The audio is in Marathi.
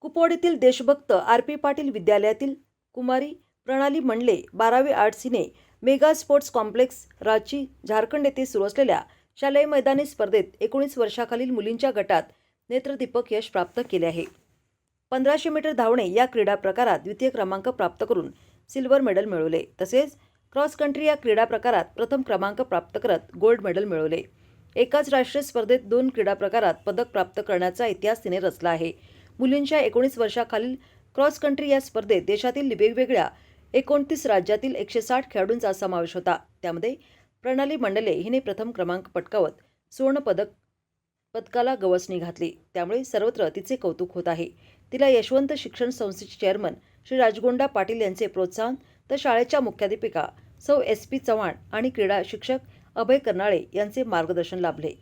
कुपवाडीतील देशभक्त आर.पी. पाटील विद्यालयातील कुमारी प्रणाली मंडले 12वी आर्ट्स हिने mega sports complex Ranchi Jharkhand येथे सुरू असलेल्या शालेय मैदानी स्पर्धेत 19 वर्षाखालील मुलींच्या गटात नेत्रदीपक यश प्राप्त केले आहे. 1500 मीटर धावणे या क्रीडा प्रकारात द्वितीय क्रमांक प्राप्त करून सिल्वर मेडल मिळवले. तसेच क्रॉस कंट्री या क्रीडा प्रकारात प्रथम क्रमांक प्राप्त करत गोल्ड मेडल मिळवले. एकाच राष्ट्रीय स्पर्धेत 2 क्रीडा प्रकारात पदक प्राप्त करण्याचा इतिहास तिने रचला आहे. मुलींच्या 19 वर्षाखालील क्रॉस कंट्री या स्पर्धेत देशातील वेगवेगळ्या 29 राज्यातील 160 खेळाडूंचा समावेश होता. त्यामध्ये प्रणाली मंडले हिने प्रथम क्रमांक पटकावत सुवर्ण पदकाला गवसणी घातली. त्यामुळे सर्वत्र तिचे कौतुक होत आहे. तिला यशवंत शिक्षण संस्थेचे चेअरमन श्री राजगोंडा पाटील यांचे प्रोत्साहन तर शाळेच्या मुख्याध्यापिका सौ एस.पी. चव्हाण आणि क्रीडा शिक्षक अभय कर्नाळे यांचे मार्गदर्शन लाभले.